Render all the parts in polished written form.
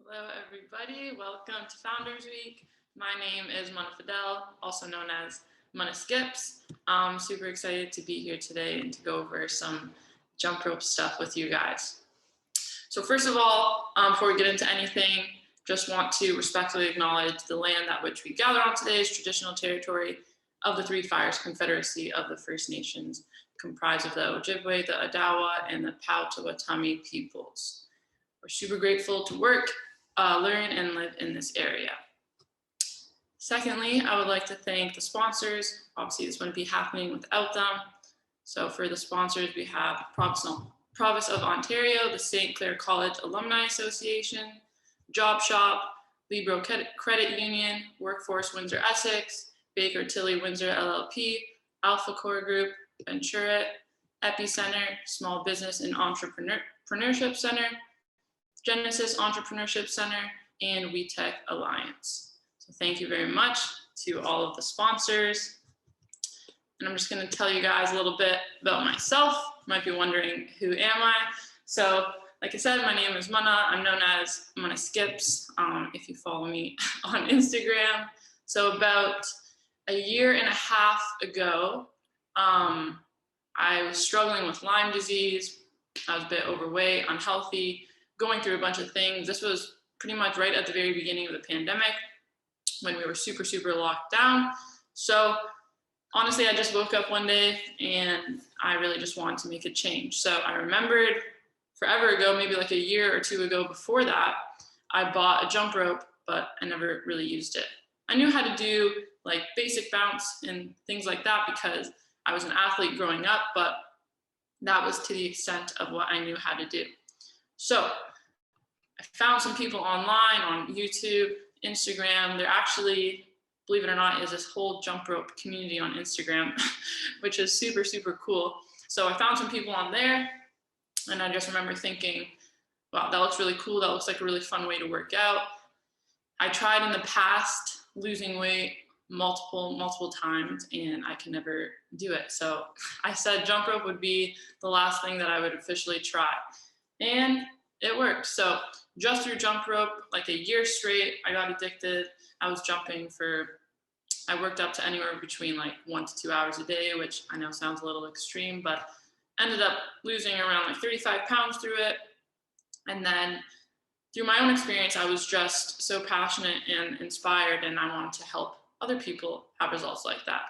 Hello, everybody. Welcome to Founders Week. My name is Muna Fadel, also known as Muna Skips. I'm super excited to be here today and to go over some jump rope stuff with you guys. So first of all, before we get into anything, just want to respectfully acknowledge the land that which we gather on today is traditional territory of the Three Fires Confederacy of the First Nations, comprised of the Ojibwe, the Odawa, and the Potawatomi peoples. We're super grateful to work, learn, and live in this area. Secondly, I would like to thank the sponsors. Obviously, this wouldn't be happening without them. So for the sponsors, we have Province of Ontario, the St. Clair College Alumni Association, Job Shop, Libro Credit Union, Workforce WindsorEssex, Baker Tilly Windsor LLP, Alpha Core Group, WindsorEssex, EPICentre, Small Business and Entrepreneurship Center, Genesis Entrepreneurship Center, and WEtech Alliance. So thank you very much to all of the sponsors. And I'm just going to tell you guys a little bit about myself. You might be wondering, who am I? So like I said, my name is Muna. I'm known as Muna Skips if you follow me on Instagram. So about a year and a half ago, I was struggling with Lyme disease. I was a bit overweight, unhealthy, going through a bunch of things. This was pretty much right at the very beginning of the pandemic when we were super locked down. So honestly, I just woke up one day and I really just wanted to make a change. So I remembered forever ago, maybe like a year or two ago before that, I bought a jump rope, but I never really used it. I knew how to do like basic bounce and things like that because I was an athlete growing up, but that was to the extent of what I knew how to do. So I found some people online on YouTube, Instagram. There actually, believe it or not, is this whole jump rope community on Instagram, which is super cool. So I found some people on there and I just remember thinking, wow, that looks really cool. That looks like a really fun way to work out. I tried in the past losing weight multiple times and I can never do it. So I said jump rope would be the last thing that I would officially try. And it worked. So just through jump rope, like a year straight, I got addicted. I was jumping I worked up to anywhere between like 1 to 2 hours a day, which I know sounds a little extreme, but ended up losing around like 35 pounds through it. And then through my own experience, I was just so passionate and inspired, and I wanted to help other people have results like that.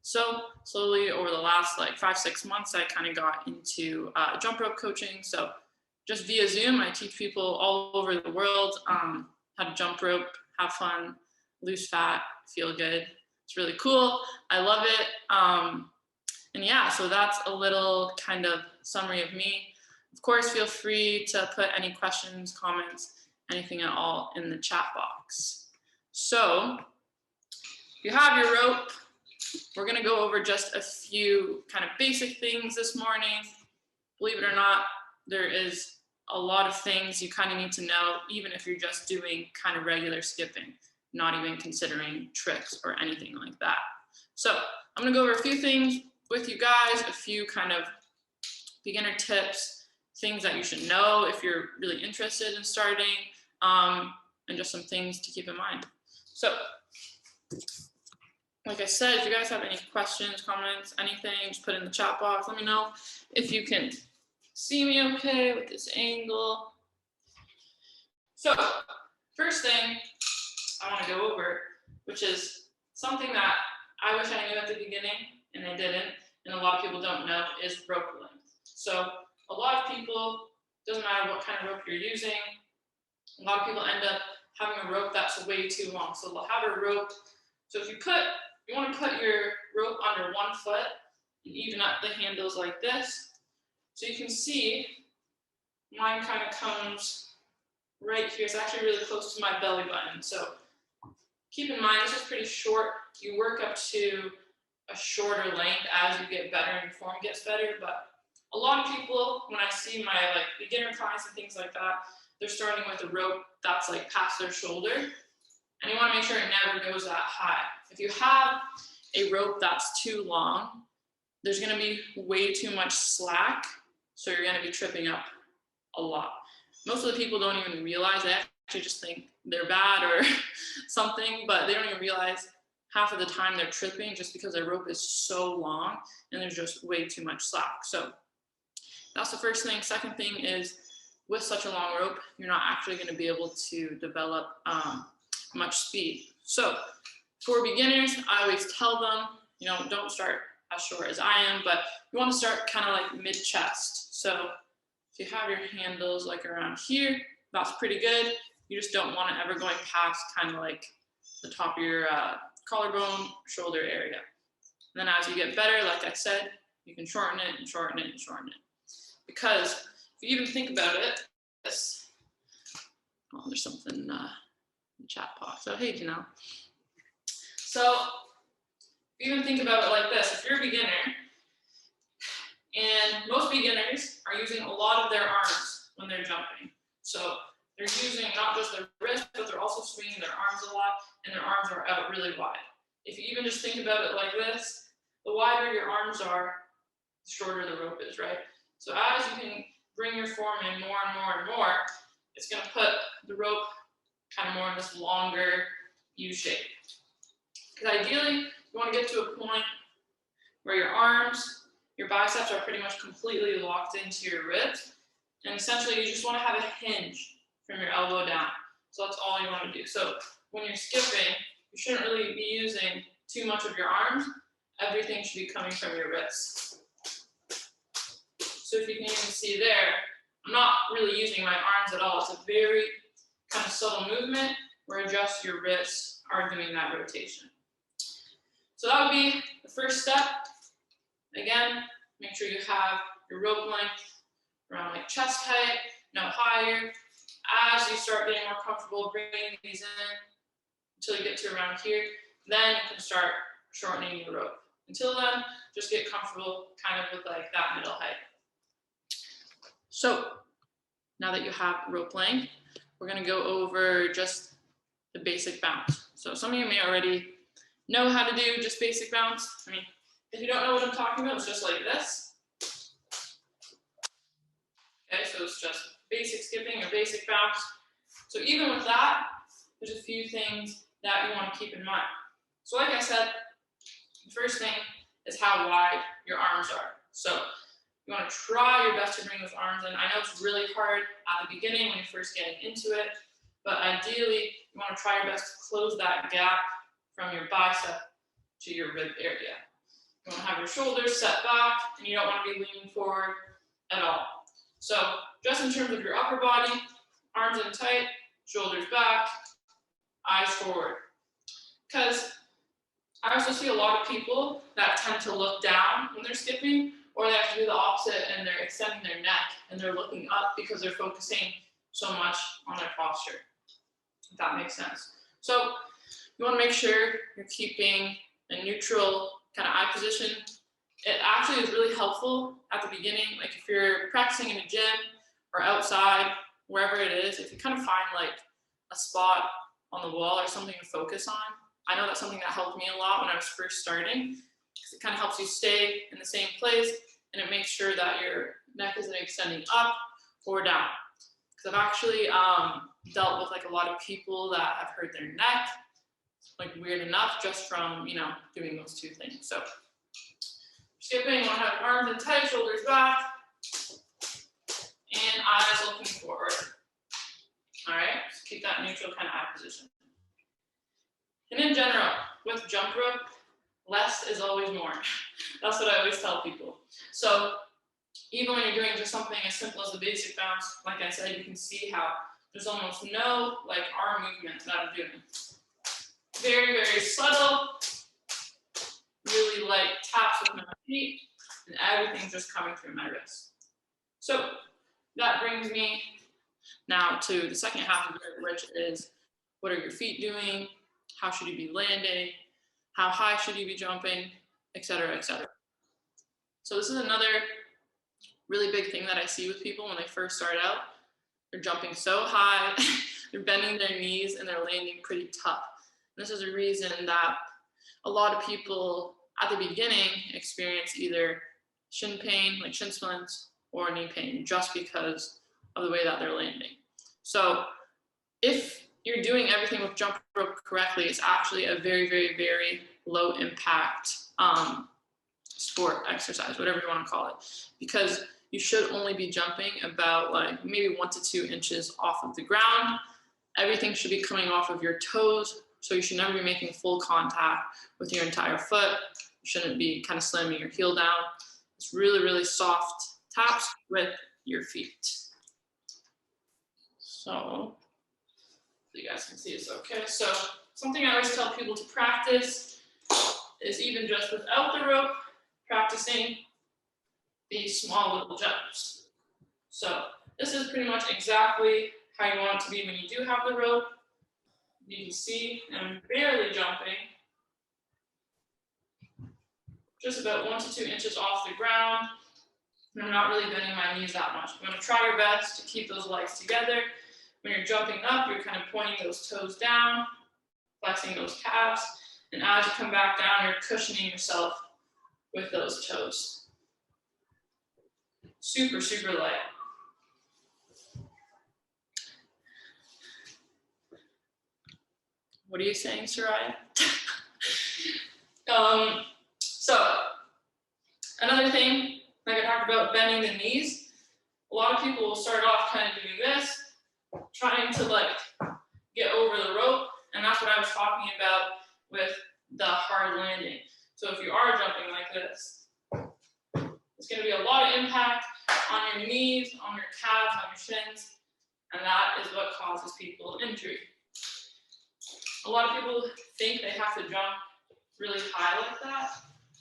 So slowly over the last like 5-6 months, I kind of got into jump rope coaching. So just via Zoom, I teach people all over the world how to jump rope, have fun, lose fat, feel good. It's really cool. I love it. And yeah, so that's a little kind of summary of me. Of course, feel free to put any questions, comments, anything at all in the chat box. So if you have your rope, we're going to go over just a few kind of basic things this morning. Believe it or not, there is a lot of things you kind of need to know, even if you're just doing kind of regular skipping, not even considering tricks or anything like that. So I'm going to go over a few things with you guys, a few kind of beginner tips, things that you should know if you're really interested in starting, and just some things to keep in mind. So like I said, if you guys have any questions, comments, anything, just put it in the chat box. Let me know if you can see me okay with this angle. So first thing I want to go over, which is something that I wish I knew at the beginning and I didn't, and a lot of people don't know, is rope length. So a lot of people, doesn't matter what kind of rope you're using, a lot of people end up having a rope that's way too long. So they'll have a rope. So if you want to put your rope under one foot and even up the handles like this. So you can see mine kind of comes right here. It's actually really close to my belly button. So keep in mind, this is pretty short. You work up to a shorter length as you get better and your form gets better. But a lot of people, when I see my like beginner clients and things like that, they're starting with a rope that's like past their shoulder. And you want to make sure it never goes that high. If you have a rope that's too long, there's going to be way too much slack. So you're going to be tripping up a lot. Most of the people don't even realize they actually just think they're bad or something, but they don't even realize half of the time they're tripping just because their rope is so long and there's just way too much slack. So that's the first thing. Second thing is, with such a long rope, you're not actually going to be able to develop much speed. So for beginners, I always tell them, you know, don't start as short as I am, but you want to start kind of like mid-chest. So if you have your handles like around here, that's pretty good. You just don't want it ever going past kind of like the top of your collarbone, shoulder area. And then as you get better, like I said, you can shorten it and shorten it and shorten it. Because if you even think about it, this, oh, there's something in the chat box. So hey, Janelle. So if you even think about it like this, if you're a beginner, and most beginners are using a lot of their arms when they're jumping. So they're using not just their wrist, but they're also swinging their arms a lot, and their arms are out really wide. If you even just think about it like this, the wider your arms are, the shorter the rope is, right? So as you can bring your form in more and more and more, it's going to put the rope kind of more in this longer U shape. Because ideally, you want to get to a point where your arms, your biceps are pretty much completely locked into your ribs. And essentially, you just want to have a hinge from your elbow down. So that's all you want to do. So when you're skipping, you shouldn't really be using too much of your arms. Everything should be coming from your wrists. So if you can even see there, I'm not really using my arms at all. It's a very kind of subtle movement where just your wrists are doing that rotation. So that would be the first step. Again, make sure you have your rope length around like chest height, no higher. As you start getting more comfortable bringing these in until you get to around here, then you can start shortening your rope. Until then, just get comfortable kind of with like that middle height. So now that you have rope length, we're going to go over just the basic bounce. So some of you may already know how to do just basic bounce. I mean, if you don't know what I'm talking about, it's just like this. Okay, so it's just basic skipping or basic bounce. So even with that, there's a few things that you want to keep in mind. So like I said, the first thing is how wide your arms are. So you want to try your best to bring those arms in. I know it's really hard at the beginning when you're first getting into it, but ideally you want to try your best to close that gap from your bicep to your rib area. You want to have your shoulders set back, and you don't want to be leaning forward at all. So just in terms of your upper body, arms in tight, shoulders back, eyes forward. Because I also see a lot of people that tend to look down when they're skipping, or they have to do the opposite and they're extending their neck and they're looking up because they're focusing so much on their posture, if that makes sense. So you want to make sure you're keeping a neutral kind of eye position. It actually is really helpful at the beginning, like if you're practicing in a gym or outside, wherever it is, if you kind of find like a spot on the wall or something to focus on. I know that's something that helped me a lot when I was first starting, because it kind of helps you stay in the same place and it makes sure that your neck isn't extending up or down. Because I've actually dealt with like a lot of people that have hurt their neck, like weird enough, just from, you know, doing those two things. So skipping, you want to have your arms in tight, shoulders back, and eyes looking forward. All right, so keep that neutral kind of eye position. And in general, with jump rope, less is always more. That's what I always tell people. So even when you're doing just something as simple as a basic bounce, like I said, you can see how there's almost no like arm movement that I'm doing. Very, very subtle, really light taps with my feet, and everything's just coming through my wrist. So that brings me now to the second half of it, which is what are your feet doing? How should you be landing? How high should you be jumping? Et cetera, et cetera. So this is another really big thing that I see with people when they first start out. They're jumping so high, they're bending their knees, and they're landing pretty tough. And this is a reason that a lot of people at the beginning experience either shin pain, like shin splints, or knee pain, just because of the way that they're landing. So if you're doing everything with jump rope correctly, it's actually a very, very, very low impact sport, exercise, whatever you want to call it, because you should only be jumping about like maybe 1 to 2 inches off of the ground. Everything should be coming off of your toes, so you should never be making full contact with your entire foot. You shouldn't be kind of slamming your heel down. It's really, really soft taps with your feet. So you guys can see it's okay. So something I always tell people to practice is even just without the rope, practicing these small little jumps. So this is pretty much exactly how you want it to be when you do have the rope. You can see I'm barely jumping, just about 1 to 2 inches off the ground. And I'm not really bending my knees that much. I'm going to try your best to keep those legs together. When you're jumping up, you're kind of pointing those toes down, flexing those calves, and as you come back down, you're cushioning yourself with those toes. Super, super light. What are you saying, Soraya? So another thing, like I talked about bending the knees, a lot of people will start off kind of doing this, trying to like get over the rope, and that's what I was talking about with the hard landing. So if you are jumping like this, it's going to be a lot of impact on your knees, on your calves, on your shins, and that is what causes people injury. A lot of people think they have to jump really high like that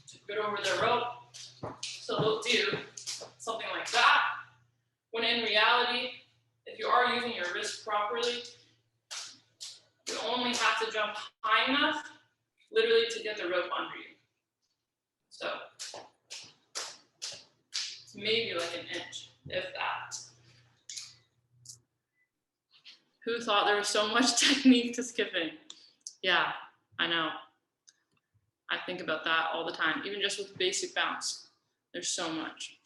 to get over their rope, so they'll do something like that, when in reality, if you are using your wrist properly, you only have to jump high enough, literally, to get the rope under you. So it's maybe like an inch, if that. Who thought there was so much technique to skipping? Yeah, I know. I think about that all the time, even just with basic bounce. There's so much.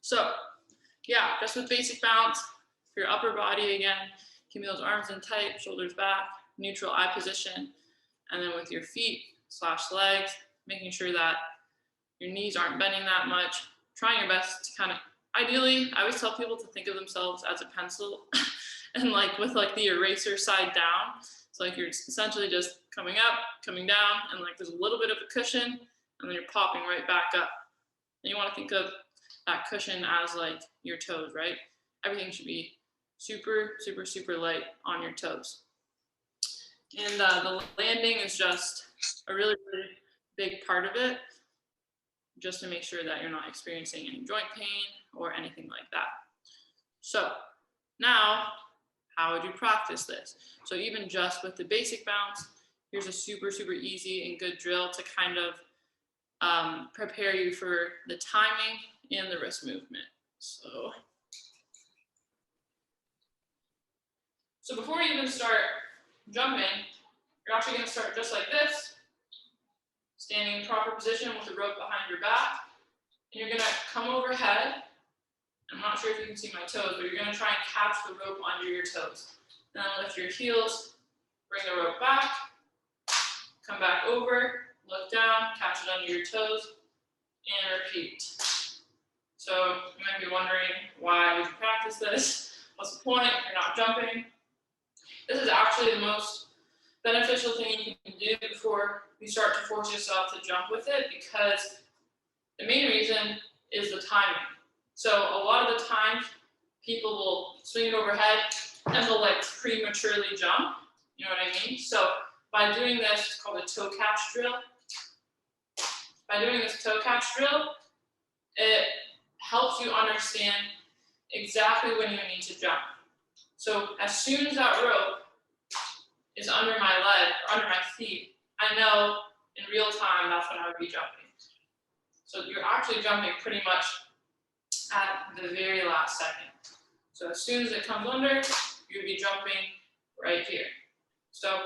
So yeah, just with basic bounce, for your upper body again, keeping those arms in tight, shoulders back, neutral eye position, and then with your feet / legs, making sure that your knees aren't bending that much, trying your best to kind of, ideally, I always tell people to think of themselves as a pencil and like with like the eraser side down. So like you're essentially just coming up, coming down, and like there's a little bit of a cushion, and then you're popping right back up. And you want to think of that cushion as like your toes, right? Everything should be super, super, super light on your toes. And the landing is just a really, really big part of it, just to make sure that you're not experiencing any joint pain or anything like that. So now, how would you practice this? So even just with the basic bounce, here's a super, super easy and good drill to kind of prepare you for the timing and the wrist movement. So before you even start jumping, you're actually going to start just like this, standing in proper position with the rope behind your back, and you're going to come overhead. I'm not sure if you can see my toes, but you're going to try and catch the rope under your toes. Then lift your heels, bring the rope back, come back over, look down, catch it under your toes, and repeat. So you might be wondering, why would you practice this? What's the point? You're not jumping. This is actually the most beneficial thing you can do before you start to force yourself to jump with it, because the main reason is the timing. So a lot of the times people will swing it overhead and they'll like prematurely jump, you know what I mean? So by doing this, it's called a toe catch drill. By doing this toe catch drill, it helps you understand exactly when you need to jump. So as soon as that rope is under my leg, or under my feet, I know in real time that's when I would be jumping. So you're actually jumping pretty much at the very last second. So as soon as it comes under, you'd be jumping right here. So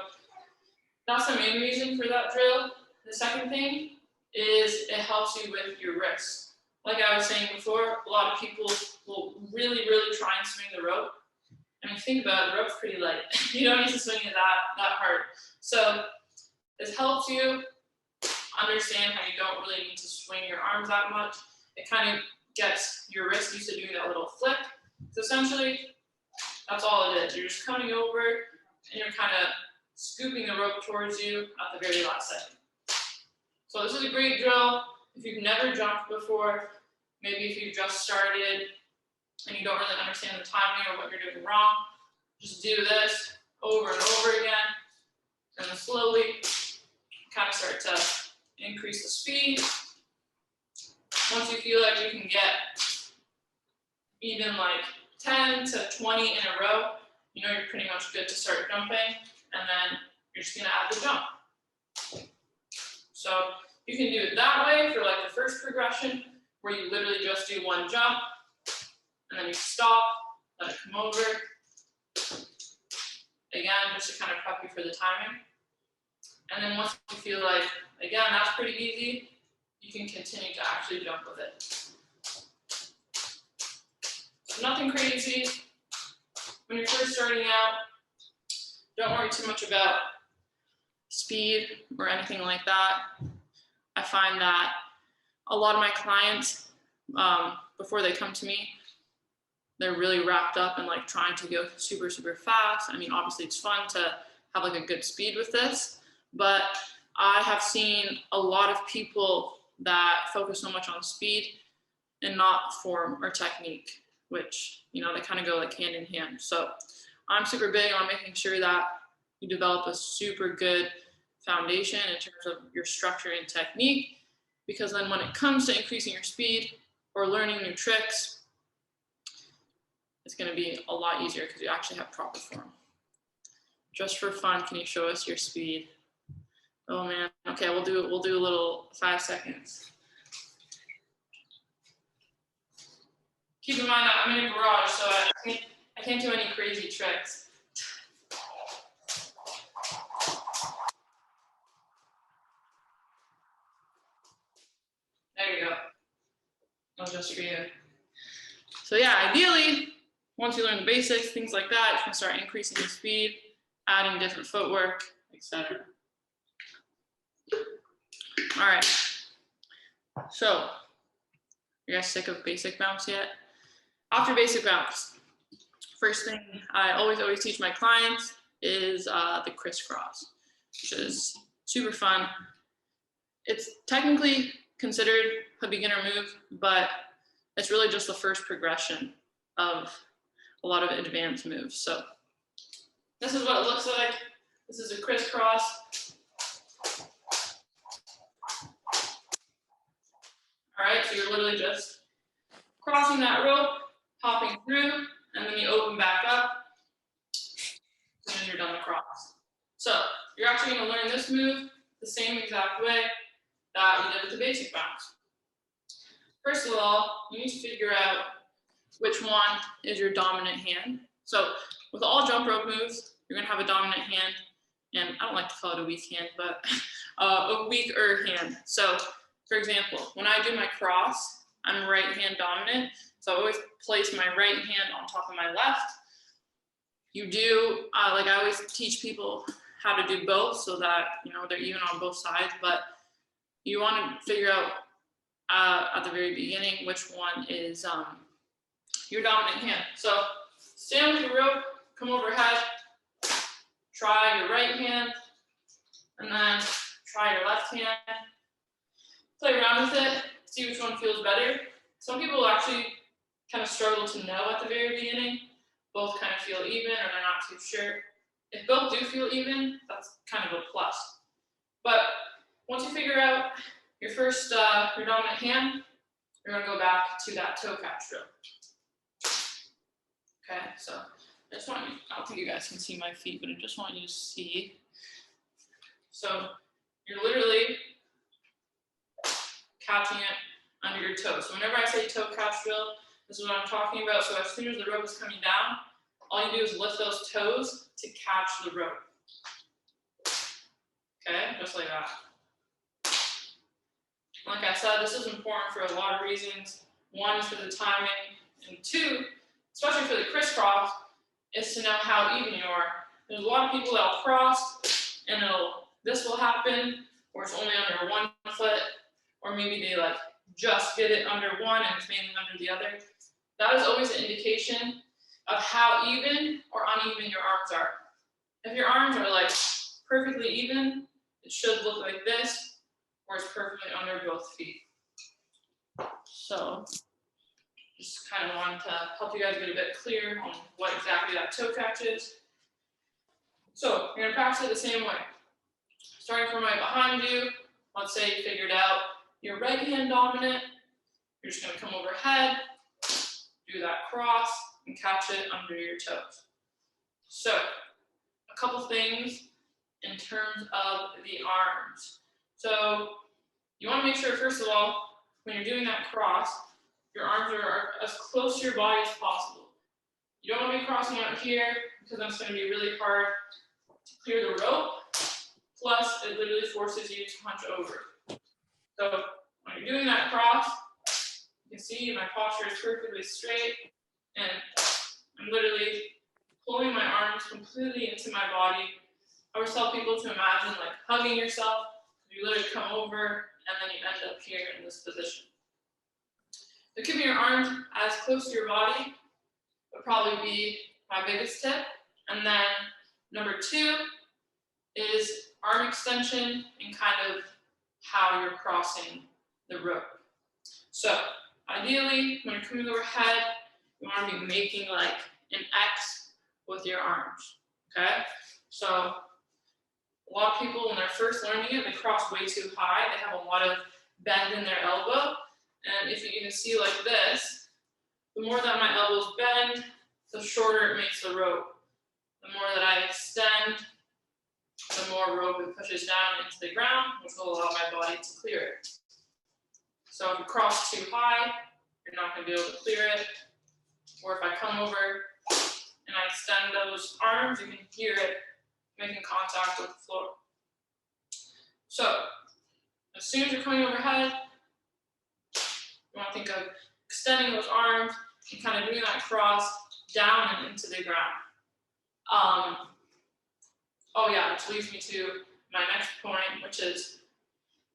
that's the main reason for that drill. The second thing is it helps you with your wrists. Like I was saying before, a lot of people will really, really try and swing the rope. And if think about it, the rope's pretty light. You don't need to swing it that hard. So this helps you understand how you don't really need to swing your arms that much. It kind of gets your wrist used to doing that little flick. So essentially, that's all it is. You're just coming over and you're kind of scooping the rope towards you at the very last second. So this is a great drill. If you've never jumped before, maybe if you've just started and you don't really understand the timing or what you're doing wrong, just do this over and over again. And then slowly kind of start to increase the speed. Once you feel like you can get even like 10 to 20 in a row, you know you're pretty much good to start jumping, and then you're just gonna add the jump. So you can do it that way for like the first progression, where you literally just do one jump, and then you stop, let it come over. Again, just to kind of prep you for the timing. And then once you feel like, again, that's pretty easy, you can continue to actually jump with it. So nothing crazy. When you're first starting out, don't worry too much about speed or anything like that. I find that a lot of my clients, before they come to me, they're really wrapped up in like trying to go super, super fast. I mean, obviously it's fun to have like a good speed with this, but I have seen a lot of people that focus so much on speed and not form or technique, which, you know, they kind of go like hand in hand. So I'm super big on making sure that you develop a super good foundation in terms of your structure and technique, because then when it comes to increasing your speed or learning new tricks, it's going to be a lot easier because you actually have proper form. Just for fun, can you show us your speed? Oh man, okay, we'll do a little 5 seconds. Keep in mind that I'm in a garage, so I can't do any crazy tricks. There you go. That was just for you. So yeah, ideally, once you learn the basics, things like that, you can start increasing the speed, adding different footwork, etc. All right. So, you guys sick of basic bounce yet? After basic bounce, first thing I always teach my clients is the crisscross, which is super fun. It's technically considered a beginner move, but it's really just the first progression of a lot of advanced moves. So this is what it looks like. This is a crisscross. All right, so you're literally just crossing that rope, hopping through, and then you open back up, and then you're done the cross. So you're actually going to learn this move the same exact way that we did with the basic bounce. First of all, you need to figure out which one is your dominant hand. So with all jump rope moves, you're going to have a dominant hand, and I don't like to call it a weak hand, but a weaker hand. So for example, when I do my cross, I'm right hand dominant, so I always place my right hand on top of my left. You do, like I always teach people how to do both so that, you know, they're even on both sides, but you want to figure out at the very beginning which one is your dominant hand. So stand with your rope, come overhead, try your right hand, and then try your left hand. Play around with it, see which one feels better. Some people actually kind of struggle to know at the very beginning. Both kind of feel even, or they're not too sure. If both do feel even, that's kind of a plus. But once you figure out your first, your dominant hand, you're gonna go back to that toe catch drill. Okay, so I just want you, I don't think you guys can see my feet, but I just want you to see. So you're literally catching it under your toe. So whenever I say toe catch drill, this is what I'm talking about. So as soon as the rope is coming down, all you do is lift those toes to catch the rope. Okay, just like that. Like I said, this is important for a lot of reasons. One is for the timing, and two, especially for the crisscross, is to know how even you are. There's a lot of people that'll cross and this will happen, or it's only under one foot, or maybe they like just get it under one and it's mainly under the other. That is always an indication of how even or uneven your arms are. If your arms are like perfectly even, it should look like this, or it's perfectly under both feet. So just kind of wanted to help you guys get a bit clear on what exactly that toe catch is. So you're gonna practice it the same way. Starting from right behind you, let's say you figured out your right hand dominant, you're just gonna come overhead, do that cross, and catch it under your toes. So a couple things in terms of the arms. So you wanna make sure, first of all, when you're doing that cross, your arms are as close to your body as possible. You don't want to be crossing out here because that's going to be really hard to clear the rope. Plus, it literally forces you to hunch over. So when you're doing that cross, you can see my posture is perfectly straight, and I'm literally pulling my arms completely into my body. I always tell people to imagine like hugging yourself. You literally come over, and then you end up here in this position. So keeping your arms as close to your body would probably be my biggest tip. And then number 2 is arm extension and kind of how you're crossing the rope. So ideally, when you're coming overhead, you want to be making like an X with your arms, okay? So a lot of people, when they're first learning it, they cross way too high. They have a lot of bend in their elbow. And if you even see like this, the more that my elbows bend, the shorter it makes the rope. The more that I extend, the more rope it pushes down into the ground, which will allow my body to clear it. So if you cross too high, you're not going to be able to clear it. Or if I come over and I extend those arms, you can hear it making contact with the floor. So as soon as you're coming overhead, you want to think of extending those arms and kind of doing that cross down and into the ground. Oh yeah, which leads me to my next point, which is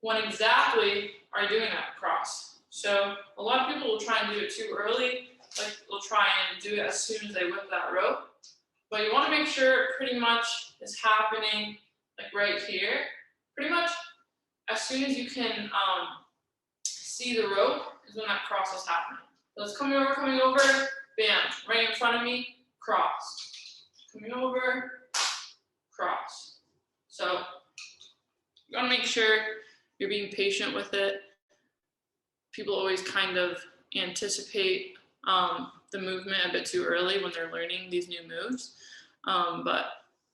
when exactly are you doing that cross? So a lot of people will try and do it too early, like they'll try and do it as soon as they whip that rope. But you want to make sure it pretty much is happening like right here. Pretty much as soon as you can see the rope is when that cross is happening. So it's coming over, bam, right in front of me, cross. Coming over, cross. So you want to make sure you're being patient with it. People always kind of anticipate the movement a bit too early when they're learning these new moves. But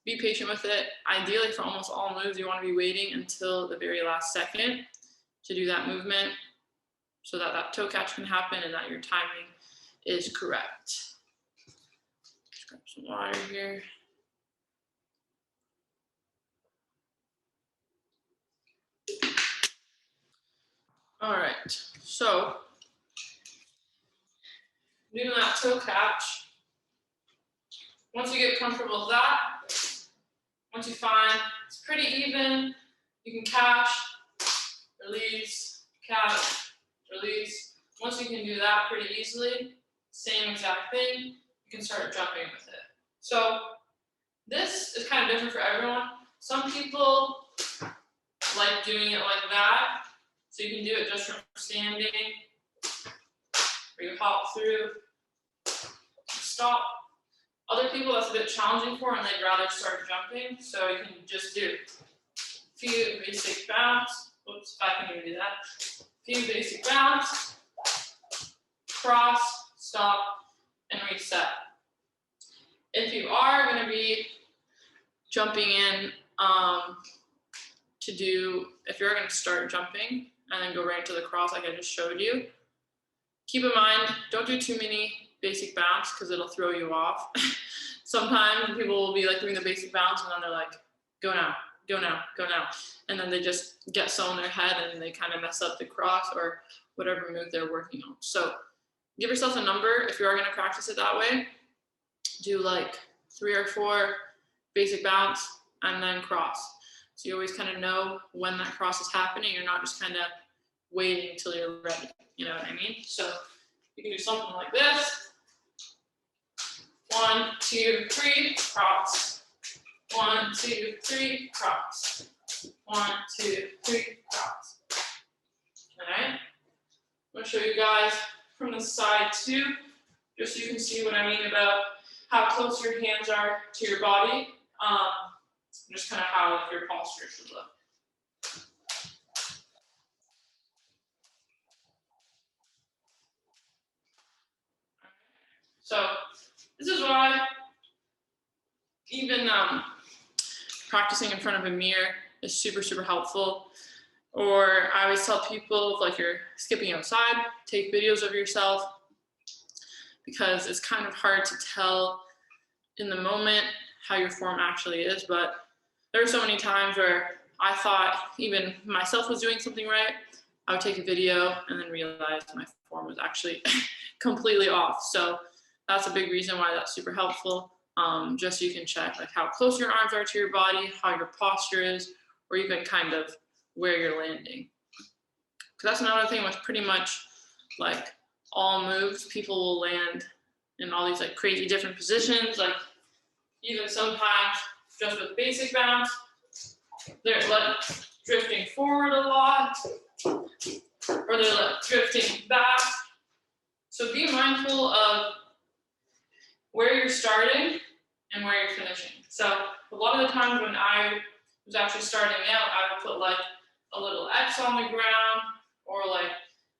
be patient with it. Ideally, for almost all moves, you want to be waiting until the very last second to do that movement so that that toe catch can happen and that your timing is correct. Just grab some water here. All right, so doing that toe catch, once you get comfortable with that, once you find it's pretty even, you can catch, release, catch, release. Once you can do that pretty easily, same exact thing, you can start jumping with it. So this is kind of different for everyone. Some people like doing it like that, so you can do it just from standing, or you hop through, stop. Other people that's a bit challenging for and they'd rather start jumping, so you can just do a few basic bounce. Oops, I can even do that. Few basic bounce, cross, stop, and reset. If you are going to be jumping in if you're going to start jumping and then go right into the cross like I just showed you, keep in mind, don't do too many basic bounce because it'll throw you off. Sometimes people will be like doing the basic bounce and then they're like, go now, go now, go now. And then they just get so in their head and they kind of mess up the cross or whatever move they're working on. So give yourself a number if you are going to practice it that way. Do like 3 or 4 basic bounce, and then cross. So you always kind of know when that cross is happening. You're not just kind of waiting until you're ready. You know what I mean? So you can do something like this. 1, 2, 3, cross. 1, 2, 3, cross. 1, 2, 3, cross. All right. I'm going to show you guys from the side too, just so you can see what I mean about how close your hands are to your body. Just kind of how your posture should look. So this is why even practicing in front of a mirror is super, super helpful. Or I always tell people, if like you're skipping outside, take videos of yourself, because it's kind of hard to tell in the moment how your form actually is. But there are so many times where I thought even myself was doing something right. I would take a video and then realize my form was actually completely off. So that's a big reason why that's super helpful. Just so you can check like how close your arms are to your body, how your posture is, or even kind of where you're landing. Because that's another thing with pretty much like all moves, people will land in all these like crazy different positions. Like even sometimes just with basic bounce, they're like drifting forward a lot, or they're like drifting back. So be mindful of where you're starting and where you're finishing. So a lot of the times when I was actually starting out, I would put like a little X on the ground, or like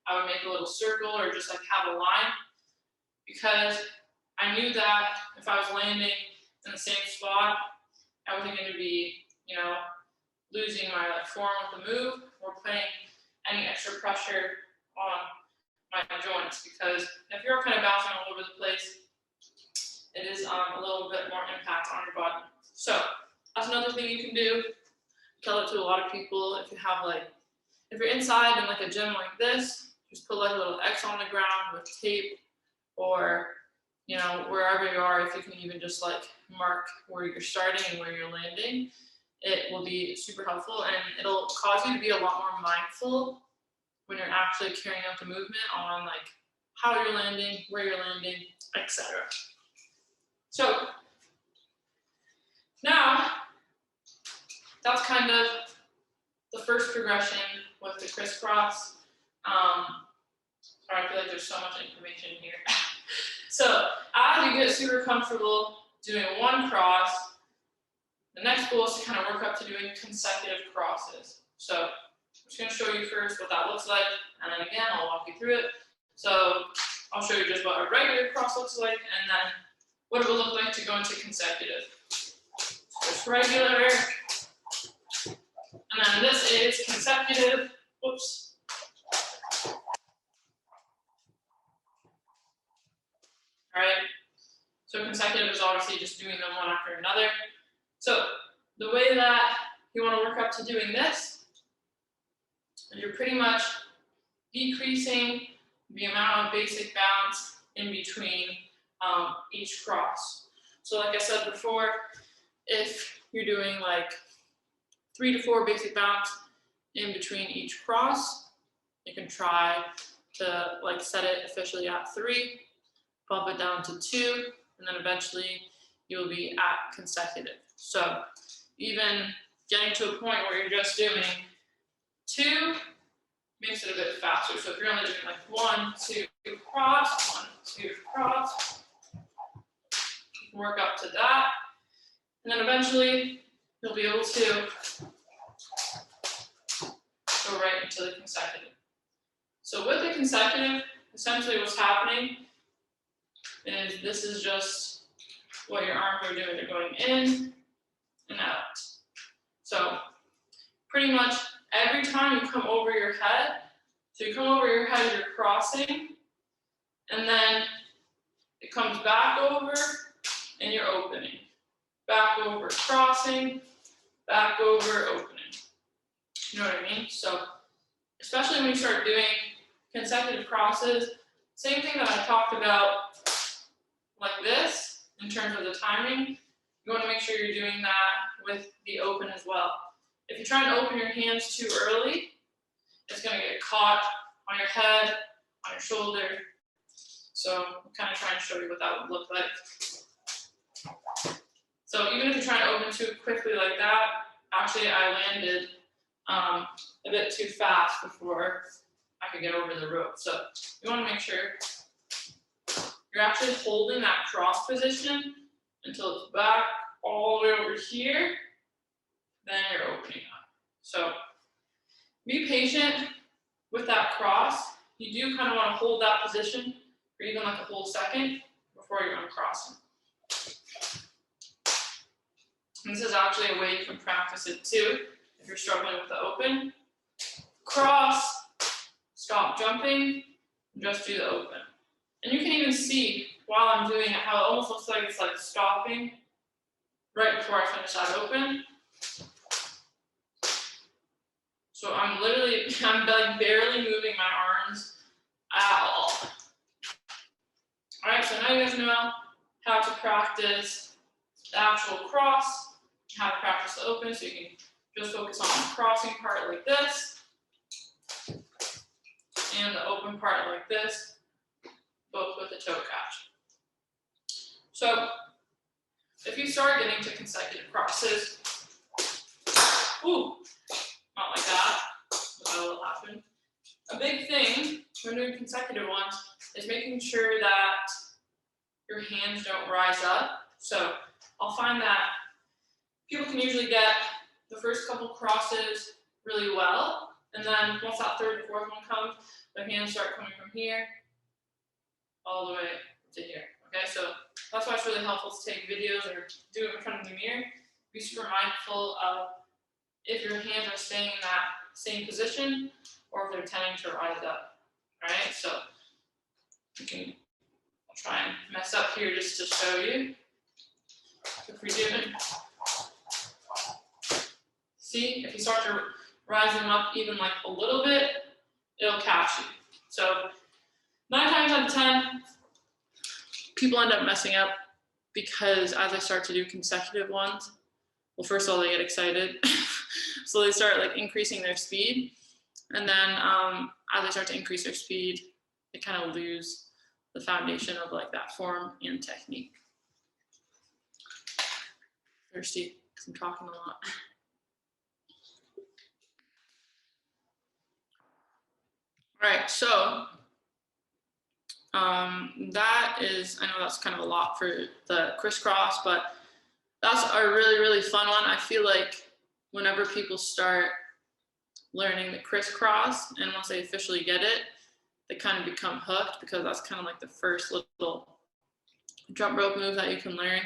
I would make a little circle, or just like have a line, because I knew that if I was landing in the same spot, I wasn't going to be, you know, losing my like form of the move or putting any extra pressure on my joints, because if you're kind of bouncing all over the place, it is a little bit more impact on your body. So that's another thing you can do. Tell it to a lot of people. If you have like, if you're inside in like a gym like this, just put like a little X on the ground with tape, or you know, wherever you are. If you can even just like mark where you're starting and where you're landing, it will be super helpful, and it'll cause you to be a lot more mindful when you're actually carrying out the movement on like how you're landing, where you're landing, etc. So now that's kind of the first progression with the crisscross. Sorry, I feel like there's so much information here. So as you get super comfortable doing one cross, the next goal is to kind of work up to doing consecutive crosses. So I'm just going to show you first what that looks like, and then again I'll walk you through it. So I'll show you just what a regular cross looks like, and then what it will look like to go into consecutive. So just regular, and then this is consecutive. Whoops. All right. So consecutive is obviously just doing them one after another. So the way that you want to work up to doing this is you're pretty much decreasing the amount of basic bounce in between each cross. So like I said before, if you're doing like 3 to 4 basic bounce in between each cross, you can try to like set it officially at 3, bump it down to 2, and then eventually you'll be at consecutive. So even getting to a point where you're just doing 2 makes it a bit faster. So if you're only doing like 1, 2, cross, 1, 2, cross, you can work up to that. And then eventually you'll be able to go right into the consecutive. So with the consecutive, essentially what's happening is this is just what your arms are doing. They're going in and out. So pretty much every time you come over your head, so you come over your head, you're crossing, and then it comes back over and you're opening. Back over, crossing, back over, opening. You know what I mean? So especially when you start doing consecutive crosses, same thing that I talked about like this in terms of the timing, You want to make sure you're doing that with the open as well. If you try and open your hands too early, it's going to get caught on your head, on your shoulder. So I'm kind of trying to show you what that would look like. So even if you're trying to open too quickly like that, actually I landed a bit too fast before I could get over the rope. So you want to make sure you're actually holding that cross position until it's back all the way over here, then you're opening up. So be patient with that cross. You do kind of want to hold that position for even like a whole second before you're uncrossing. And this is actually a way you can practice it too if you're struggling with the open. Cross, stop jumping, and just do the open. And you can even see while I'm doing it how it almost looks like it's like stopping right before I finish that open. So I'm like barely moving my arms at all. All right, so now you guys know how to practice the actual cross, how to practice the open, so you can just focus on the crossing part like this, and the open part like this, both with the toe catch. So if you start getting to consecutive crosses, ooh, not like that, but that will happen. A big thing when doing consecutive ones is making sure that your hands don't rise up. So I'll find that people can usually get the first couple crosses really well, and then once that third and fourth one comes, their hands start coming from here all the way to here. Okay, so that's why it's really helpful to take videos or do it in front of the mirror. Be super mindful of if your hands are staying in that same position or if they're tending to rise up. All right, so you can try and mess up here just to show you. If we do it, see, if you start to rise them up even like a little bit, it'll catch you. So 9 times out of 10, people end up messing up because as I start to do consecutive ones, well, first of all, they get excited. So they start like increasing their speed. And then as they start to increase their speed, they kind of lose the foundation of like that form and technique. Thirsty, because I'm talking a lot. All right, so that is, I know that's kind of a lot for the crisscross, but that's a really, really fun one. I feel like whenever people start learning the crisscross, and once they officially get it, they kind of become hooked because that's kind of like the first little jump rope move that you can learn.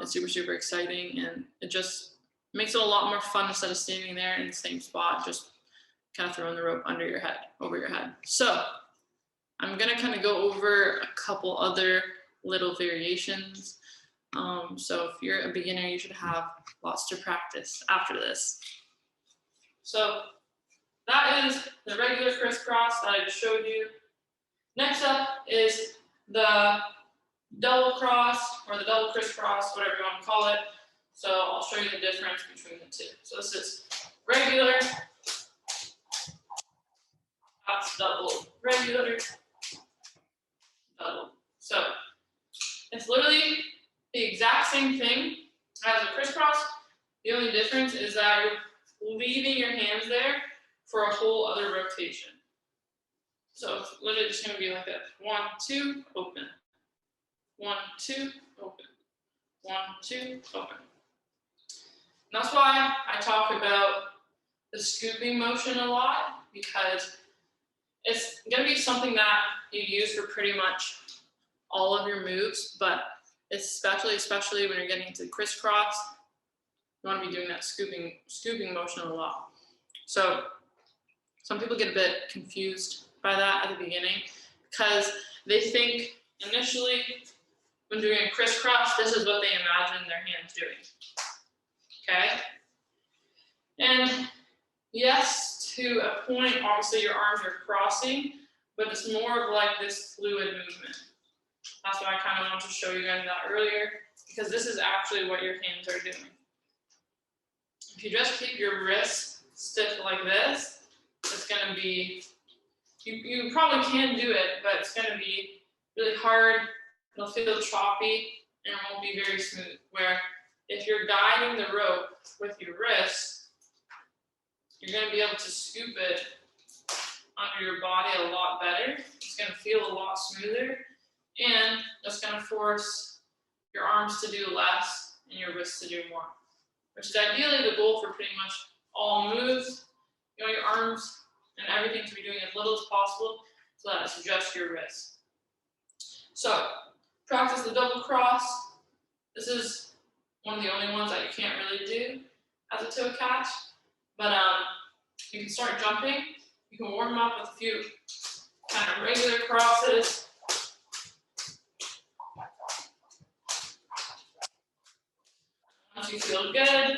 It's super, super exciting, and it just makes it a lot more fun instead of standing there in the same spot, just kind of throwing the rope under your head, over your head. So I'm gonna kind of go over a couple other little variations. So if you're a beginner, you should have lots to practice after this. So that is the regular crisscross that I just showed you. Next up is the double cross or the double crisscross, whatever you want to call it. So I'll show you the difference between the two. So this is regular, that's double, regular, double. So it's literally the exact same thing as a crisscross. The only difference is that you're leaving your hands there for a whole other rotation. So it's literally just going to be like a 1, 2, open. 1, 2, open. 1, 2, open. And that's why I talk about the scooping motion a lot, because it's going to be something that you use for pretty much all of your moves, but especially when you're getting into the crisscross, you want to be doing that scooping motion a lot. So some people get a bit confused by that at the beginning because they think initially when doing a crisscross, this is what they imagine their hands doing. Okay? And yes, to a point, obviously your arms are crossing, but it's more of like this fluid movement. That's why I kind of wanted to show you guys that earlier, because this is actually what your hands are doing. If you just keep your wrists stiff like this, it's going to be, you probably can do it, but it's going to be really hard. It'll feel choppy and it won't be very smooth. Where if you're guiding the rope with your wrists, you're going to be able to scoop it under your body a lot better. It's going to feel a lot smoother, and that's going to force your arms to do less and your wrists to do more, which is ideally the goal for pretty much all moves. You want your arms and everything to be doing as little as possible, so that it's just your wrists. So practice the double cross. This is one of the only ones that you can't really do as a toe catch, but you can start jumping. You can warm up with a few kind of regular crosses. Once you feel good,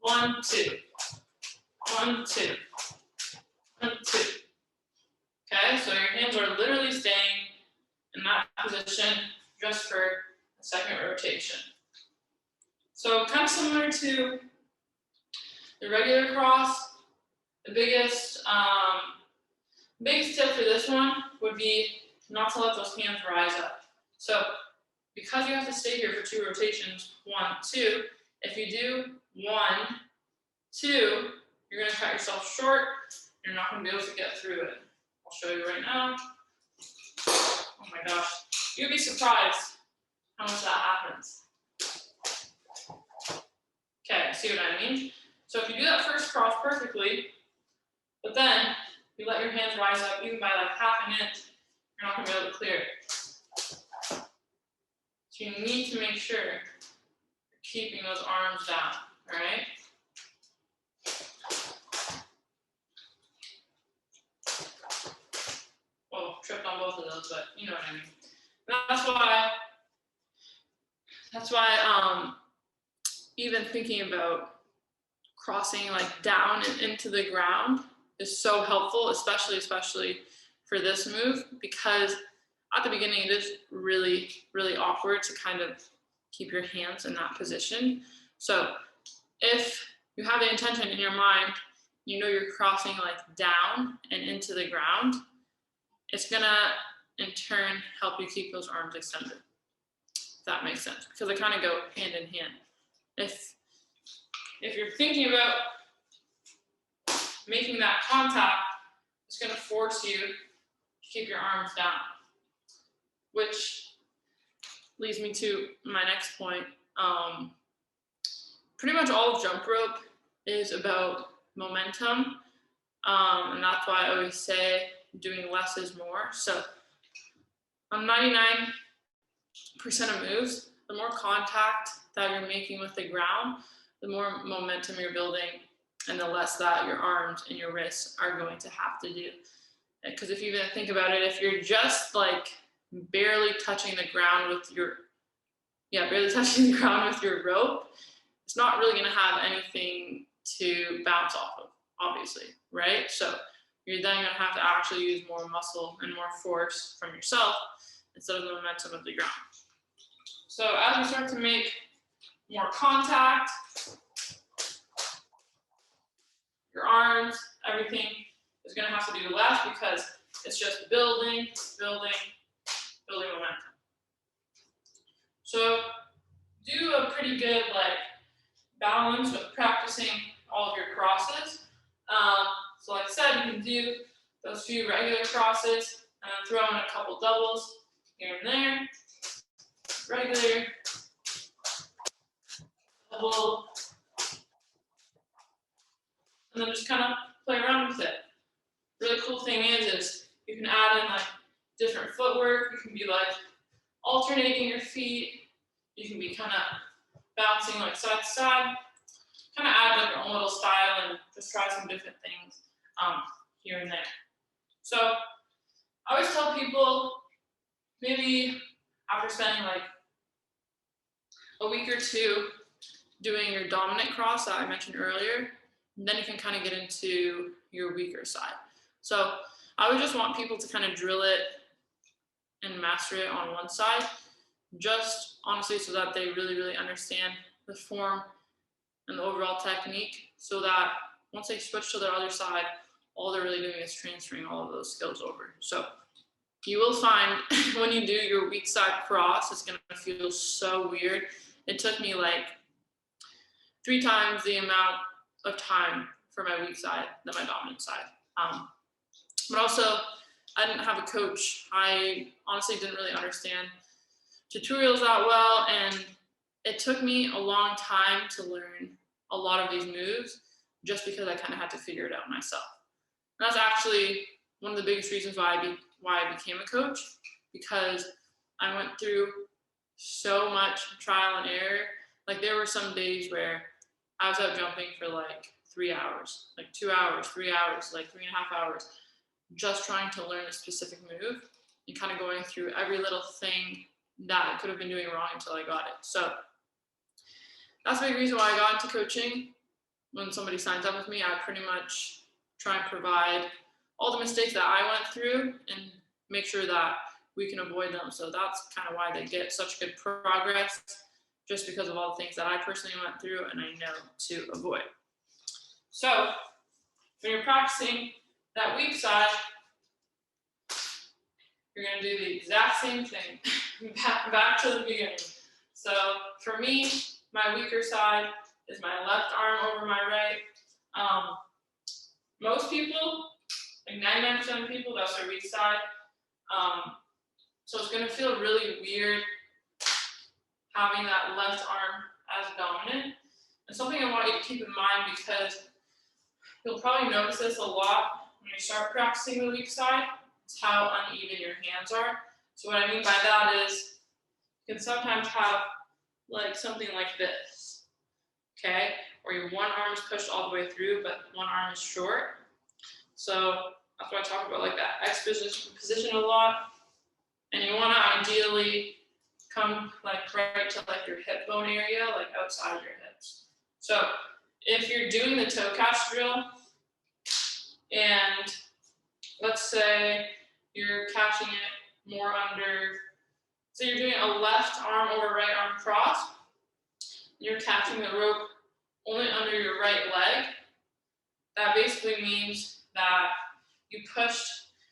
1, 2, 1, 2, 1, 2. Okay, so your hands are literally staying in that position just for a second rotation. So kind of similar to the regular cross, the biggest tip for this one would be not to let those hands rise up. So because you have to stay here for 2 rotations, 1, 2, if you do 1, 2, you're going to cut yourself short. You're not going to be able to get through it. I'll show you right now. Oh my gosh. You'd be surprised how much that happens. Okay, see what I mean? So if you do that first cross perfectly, but then you let your hands rise up even by like half an inch, you're not going to be able to clear it. So you need to make sure you're keeping those arms down, all right? Oh, tripped on both of those, but you know what I mean. That's why even thinking about crossing like down and into the ground is so helpful, especially for this move, because at the beginning it is really, really awkward to kind of keep your hands in that position. So if you have the intention in your mind, you know you're crossing like down and into the ground, it's gonna in turn help you keep those arms extended. If that makes sense, because they kind of go hand in hand. If you're thinking about making that contact, it's going to force you to keep your arms down, which leads me to my next point. Pretty much all of jump rope is about momentum, and that's why I always say doing less is more. So on 99% of moves, the more contact that you're making with the ground, the more momentum you're building, and the less that your arms and your wrists are going to have to do. Because if you even think about it, if you're just like barely touching the ground with your rope, it's not really going to have anything to bounce off of, obviously, right? So you're then going to have to actually use more muscle and more force from yourself instead of the momentum of the ground. So as you start to make more contact, your arms, everything is going to have to do less, because it's just building momentum. So do a pretty good balance with practicing all of your crosses. So like I said, you can do those few regular crosses and then throw in a couple doubles here and there. Regular, double, and then just kind of play around with it. Really cool thing is you can add in different footwork. You can be alternating your feet. You can be kind of bouncing side to side. Kind of add your own little style and just try some different things here and there. So I always tell people, maybe after spending a week or two doing your dominant cross that I mentioned earlier, then you can kind of get into your weaker side. So I would just want people to kind of drill it and master it on one side, just honestly so that they really, really understand the form and the overall technique, so that once they switch to the other side, all they're really doing is transferring all of those skills over. So you will find when you do your weak side cross, it's going to feel so weird. It took me like 3 times the amount of time for my weak side than my dominant side. But also, I didn't have a coach. I honestly didn't really understand tutorials that well, and it took me a long time to learn a lot of these moves just because I kind of had to figure it out myself. And that's actually one of the biggest reasons why I became a coach, because I went through so much trial and error. Like, there were some days where I was out jumping for like 3 hours, like 2 hours, 3 hours, like 3.5 hours, just trying to learn a specific move and kind of going through every little thing that I could have been doing wrong until I got it. So that's the big reason why I got into coaching. When somebody signs up with me, I pretty much try and provide all the mistakes that I went through and make sure that we can avoid them. So that's kind of why they get such good progress, just because of all the things that I personally went through and I know to avoid. So when you're practicing that weak side, you're going to do the exact same thing, back to the beginning. So for me, my weaker side is my left arm over my right. Most people, like 99% of people, that's their weak side. So it's going to feel really weird having that left arm as dominant. And something I want you to keep in mind, because you'll probably notice this a lot when you start practicing the weak side, is how uneven your hands are. So what I mean by that is, you can sometimes have like something like this, okay? Where your one arm is pushed all the way through, but one arm is short. So that's why I talk about like that X position a lot. And you want to ideally come like right to like your hip bone area, like outside of your hips. So if you're doing the toe catch drill, and let's say you're catching it more under, so you're doing a left arm over right arm cross, you're catching the rope only under your right leg, that basically means that you pushed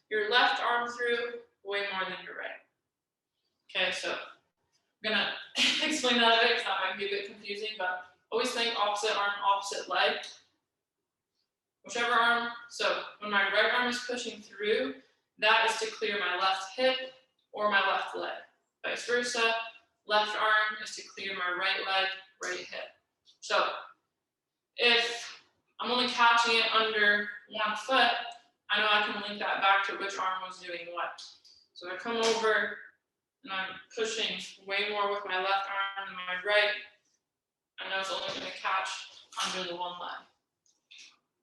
your left arm through way more than your right. Okay, so I'm gonna explain that a bit because that might be a bit confusing, but always think opposite arm, opposite leg. Whichever arm, so when my right arm is pushing through, that is to clear my left hip or my left leg. Vice versa, left arm is to clear my right leg, right hip. So if I'm only catching it under one foot, I know I can link that back to which arm was doing what. So I come over and I'm pushing way more with my left arm than my right, I know it's only going to catch under the one leg.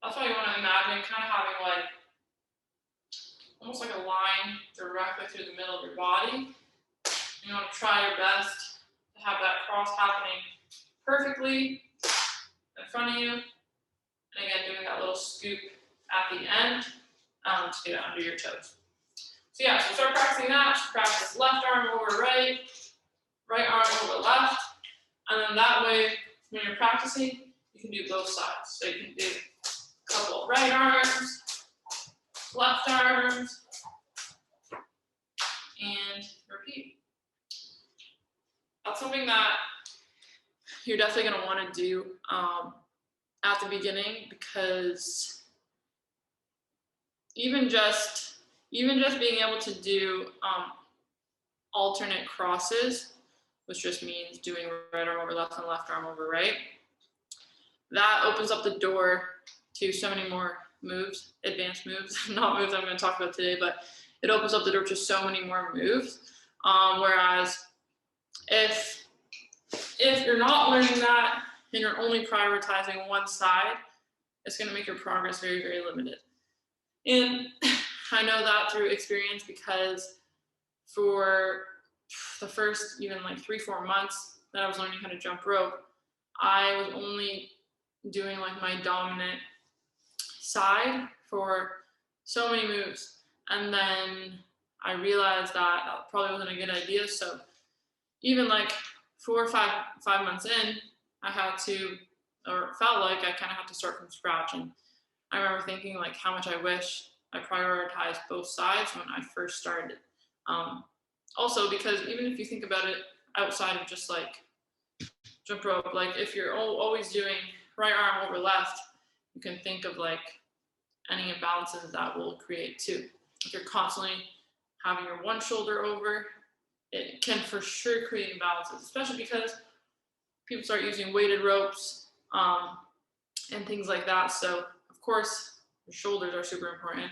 That's why you want to imagine kind of having like, almost like a line directly through the middle of your body. You want to try your best to have that cross happening perfectly in front of you. And again, doing that little scoop at the end to get it under your toes. So yeah, so start practicing that. So practice left arm over right, right arm over left. And then that way, when you're practicing, you can do both sides. So you can do a couple of right arms, left arms, and repeat. That's something that you're definitely going to want to do at the beginning, because even just being able to do alternate crosses, which just means doing right arm over left and left arm over right, that opens up the door to so many more moves, advanced moves, not moves I'm going to talk about today, but it opens up the door to so many more moves. Whereas if you're not learning that and you're only prioritizing one side, it's going to make your progress very, very limited. And I know that through experience, because for the first even like 3-4 months that I was learning how to jump rope, I was only doing like my dominant side for so many moves. And then I realized that that probably wasn't a good idea. So even like 4 or 5 months in, I had to, or felt like I kind of had to start from scratch. And I remember thinking like how much I wish I prioritized both sides when I first started. Also, because even if you think about it outside of just like jump rope, like if you're always doing right arm over left, you can think of like any imbalances that will create too. If you're constantly having your one shoulder over, it can for sure create imbalances, especially because people start using weighted ropes and things like that. So of course, your shoulders are super important.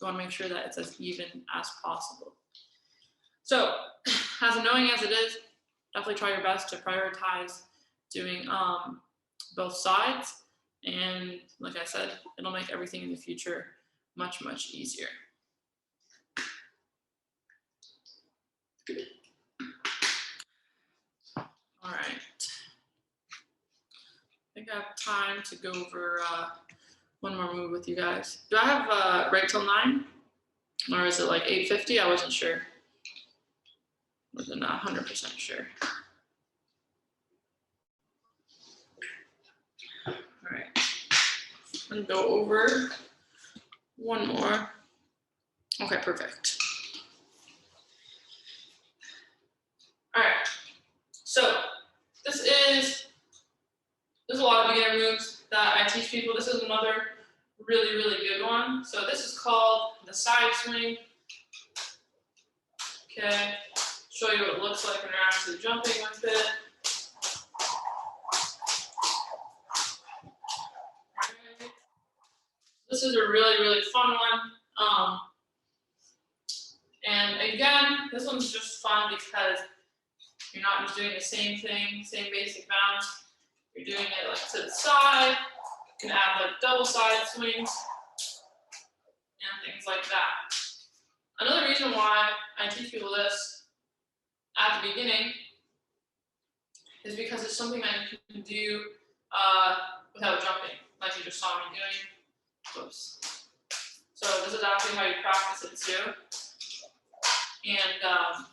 You want to make sure that it's as even as possible. So as annoying as it is, definitely try your best to prioritize doing both sides. And like I said, it'll make everything in the future much, much easier. All right. I think I have time to go over one more move with you guys. Do I have right till 9? Or is it like 8:50? I wasn't sure. Wasn't 100% sure. All right. I'm gonna go over one more. Okay, perfect. All right. So there's a lot of beginner moves that I teach people. This is another really, really good one. So this is called the side swing. Okay, show you what it looks like when you're actually jumping with it. Right. This is a really, really fun one. And again, this one's just fun because you're not just doing the same thing, same basic bounce. You're doing it like to the side. You can add like double side swings and things like that. Another reason why I teach people this at the beginning is because it's something that you can do without jumping, like you just saw me doing. Whoops. So this is actually how you practice it too. And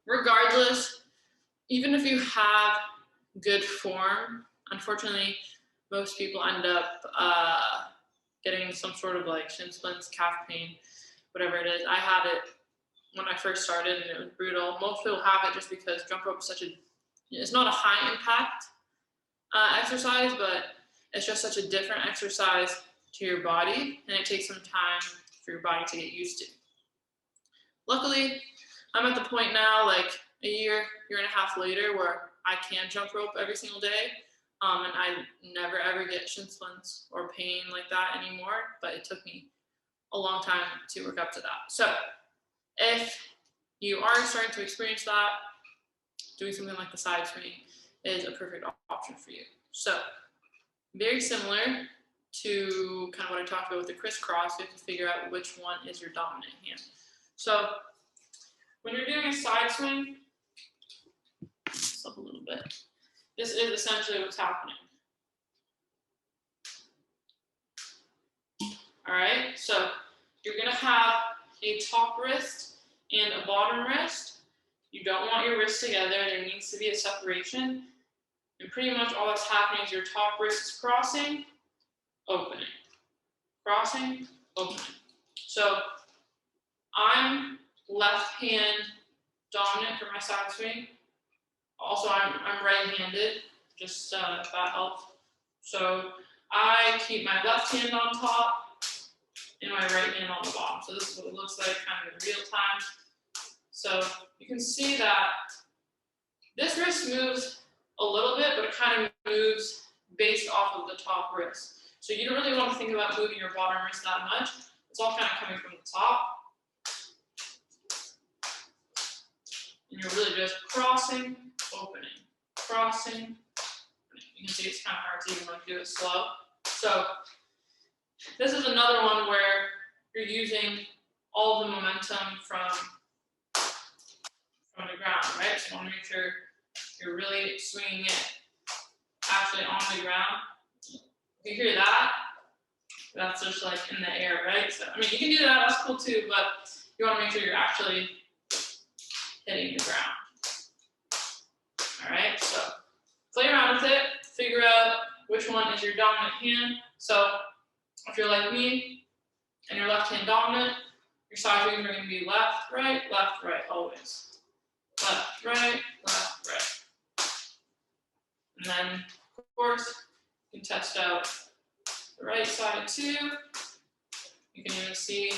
regardless, even if you have good form, unfortunately, most people end up getting some sort of like shin splints, calf pain, whatever it is. I had it when I first started and it was brutal. Most people have it just because jump rope is it's not a high impact exercise, but it's just such a different exercise to your body, and it takes some time for your body to get used to. Luckily, I'm at the point now, like a year and a half later, where I can jump rope every single day, and I never ever get shin splints or pain like that anymore, but it took me a long time to work up to that. So if you are starting to experience that, doing something like the side swing is a perfect option for you. So very similar to kind of what I talked about with the crisscross, you have to figure out which one is your dominant hand. So when you're doing a side swing, this up a little bit, this is essentially what's happening. All right, so you're gonna have a top wrist and a bottom wrist. You don't want your wrists together. There needs to be a separation. And pretty much all that's happening is your top wrist is crossing, opening, crossing, opening. So I'm left hand dominant for my side swing. Also, I'm right-handed, just if that helps. So I keep my left hand on top and my right hand on the bottom. So this is what it looks like kind of in real time. So you can see that this wrist moves a little bit, but it kind of moves based off of the top wrist. So you don't really want to think about moving your bottom wrist that much. It's all kind of coming from the top. And you're really just crossing, opening, crossing, opening. You can see it's kind of hard to even like do it slow. So this is another one where you're using all the momentum from the ground, right? So you want to make sure you're really swinging it actually on the ground. If you hear that, that's just like in the air, right? So, I mean, you can do that, that's cool too, but you want to make sure you're actually hitting the ground. All right, so play around with it, figure out which one is your dominant hand. So if you're like me and you're left hand dominant, your side swings are going to be left, right, always. Left, right, left, right. And then, of course, you can test out the right side too. You can even see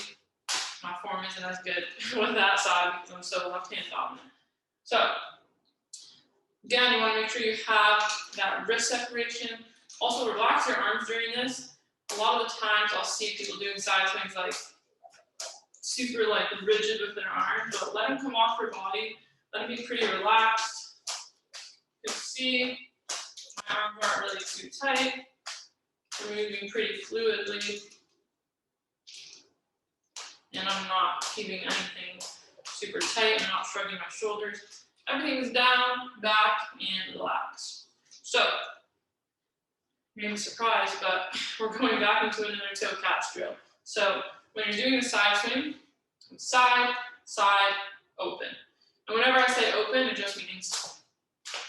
my form isn't as good with that side because I'm so left hand dominant. So, again, you want to make sure you have that wrist separation. Also, relax your arms during this. A lot of the times I'll see people doing side swings like super like rigid with their arms, but let them come off your body. Let them be pretty relaxed. You can see my arms aren't really too tight. They're moving pretty fluidly. And I'm not keeping anything super tight. I'm not shrugging my shoulders. Everything's down, back, and relaxed. So, you may be surprised, but we're going back into another toe catch drill. So, when you're doing the side swing, side, side, open. And whenever I say open, it just means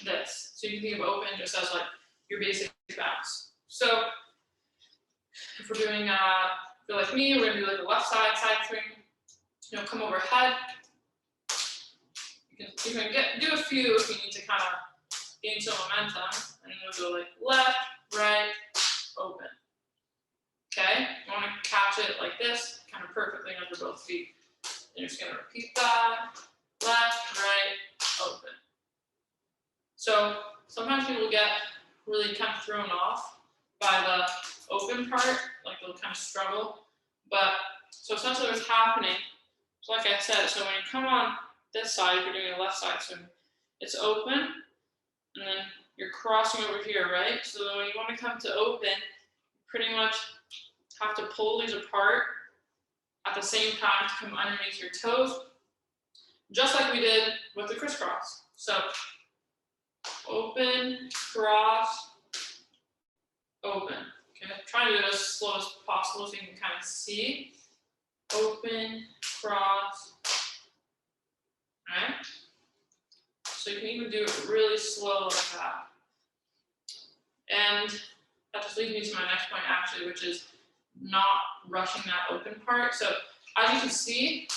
this. So you can think of open just as like your basic bounce. So if we're doing, if you're like me, we're gonna do like a left side swing. You know, come overhead. You can do a few if you need to kind of gain some momentum. And then we'll go like left, right, open. Okay, you want to catch it like this, kind of perfectly under both feet. And you're just going to repeat that, left, right, open. So sometimes people get really kind of thrown off by the open part, like they'll kind of struggle. But so essentially what's happening, so like I said, so when you come on this side, if you're doing a left side swing, it's open, and then you're crossing over here, right? So when you want to come to open, you pretty much have to pull these apart at the same time to come underneath your toes, just like we did with the crisscross. So open, cross, open. Okay, try to do it as slow as possible so you can kind of see. Open, cross. All right. So you can even do it really slow like that. And that just leads me to my next point actually, which is not rushing that open part. So as you can see,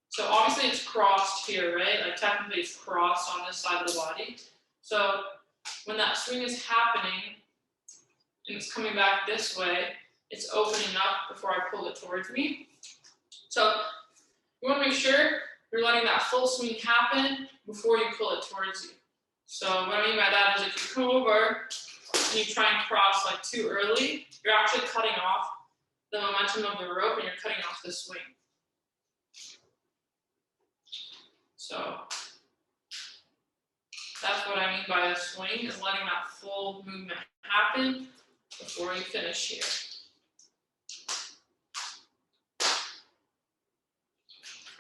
so obviously it's crossed here, right? Like technically it's crossed on this side of the body. So when that swing is happening and it's coming back this way, it's opening up before I pull it towards me. So you want to make sure you're letting that full swing happen before you pull it towards you. So what I mean by that is if you come over and you try and cross like too early, you're actually cutting off the momentum of the rope and you're cutting off the swing. So that's what I mean by the swing, is letting that full movement happen before you finish here.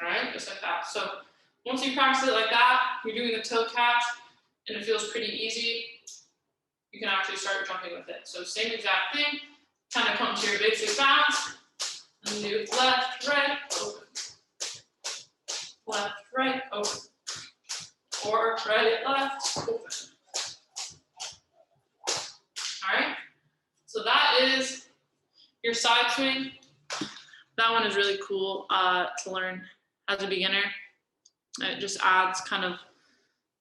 All right, just like that. So once you practice it like that, you're doing the toe catch and it feels pretty easy, you can actually start jumping with it. So same exact thing, kind of come to your basic bounce and do left, right, open. Left, right, open. Or right, left, open. All right, so that is your side swing. That one is really cool to learn as a beginner. It just adds kind of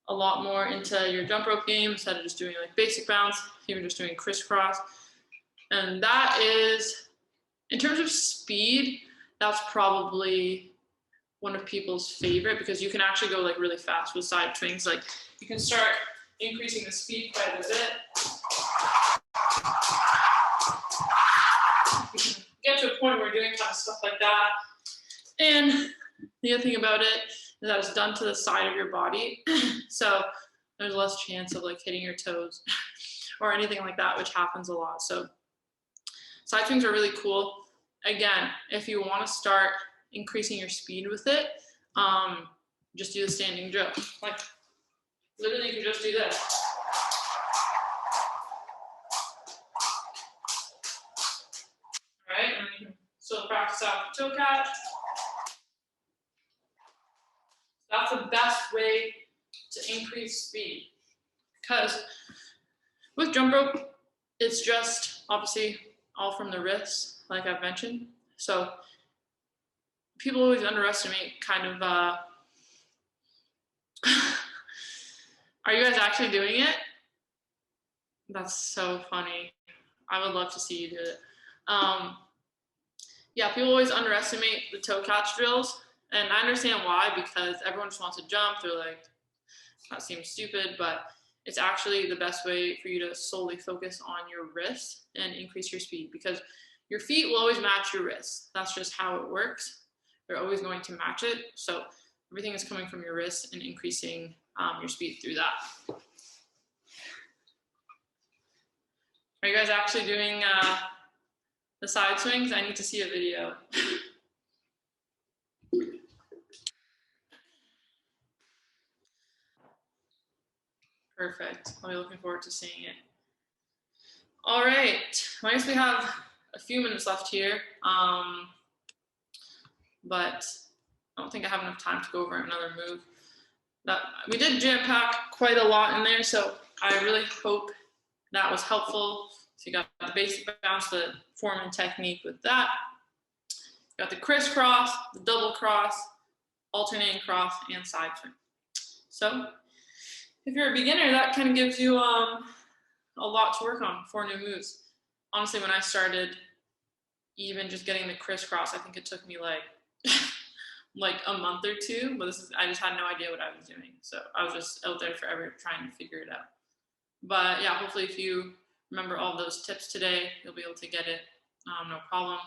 a lot more into your jump rope game instead of just doing like basic bounce, even just doing crisscross. And that is, in terms of speed, that's probably one of people's favorite because you can actually go like really fast with side swings. Like you can start increasing the speed quite a bit. You can get to a point where you're doing kind of stuff like that. And the other thing about it is that it's done to the side of your body. So there's less chance of like hitting your toes or anything like that, which happens a lot. So side swings are really cool. Again, if you want to start increasing your speed with it, just do the standing drill. Like literally you can just do this. All right, and then you can still practice out the toe catch. the best way to increase speed. Because with jump rope, it's just obviously all from the wrists, like I've mentioned. So people always underestimate kind of, are you guys actually doing it? That's so funny. I would love to see you do it. Yeah, people always underestimate the toe catch drills. And I understand why, because everyone just wants to jump. They're like, that seems stupid, but it's actually the best way for you to solely focus on your wrists and increase your speed, because your feet will always match your wrists. That's just how it works. They're always going to match it. So everything is coming from your wrists and increasing your speed through that. Are you guys actually doing the side swings? I need to see a video. Perfect. I'll be looking forward to seeing it. All right. Well, I guess we have a few minutes left here, but I don't think I have enough time to go over another move. We did jam pack quite a lot in there, so I really hope that was helpful. So you got the basic bounce, the form and technique with that. You got the crisscross, the double cross, alternating cross, and side swing. So if you're a beginner, that kind of gives you a lot to work on, 4 new moves. Honestly, when I started even just getting the crisscross, I think it took me like like a month or 2, but I just had no idea what I was doing. So I was just out there forever trying to figure it out. But yeah, hopefully if you remember all those tips today, you'll be able to get it, no problem.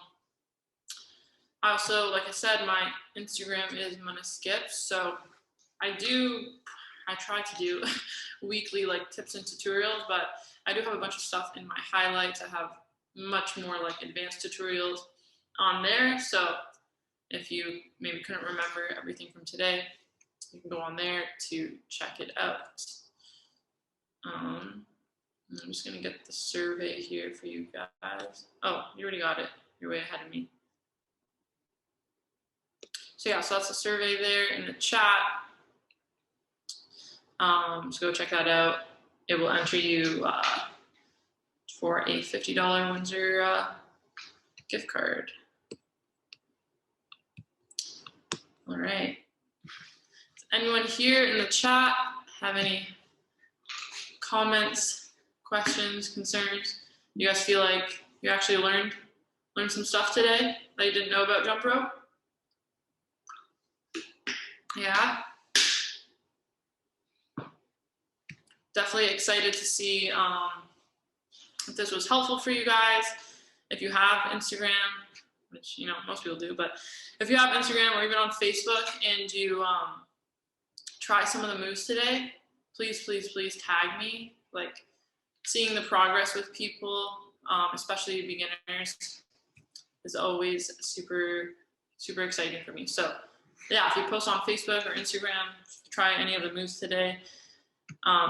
I also, like I said, my Instagram is Muna Skips. So I try to do weekly like tips and tutorials, but I do have a bunch of stuff in my highlights. I have much more like advanced tutorials on there. So if you maybe couldn't remember everything from today, you can go on there to check it out. I'm just gonna get the survey here for you guys. Oh, you already got it. You're way ahead of me. So yeah, so that's the survey there in the chat. So go check that out. It will enter you for a $50 Windsor gift card. All right. Does anyone here in the chat have any comments, questions, concerns? You guys feel like you actually learned some stuff today that you didn't know about jump rope? Yeah. Definitely excited to see if this was helpful for you guys. If you have Instagram, which most people do, but if you have Instagram or even on Facebook and you try some of the moves today, please tag me. Like, seeing the progress with people, especially beginners, is always super exciting for me. So yeah, if you post on Facebook or Instagram, try any of the moves today,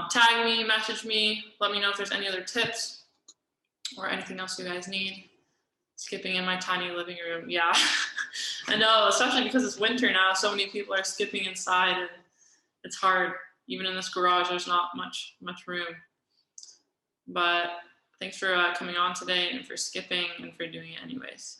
tag me, message me, let me know if there's any other tips or anything else you guys need. Skipping in my tiny living room, yeah. I know, especially because it's winter now, so many people are skipping inside and it's hard. Even in this garage, there's not much room. But thanks for coming on today and for skipping and for doing it anyways.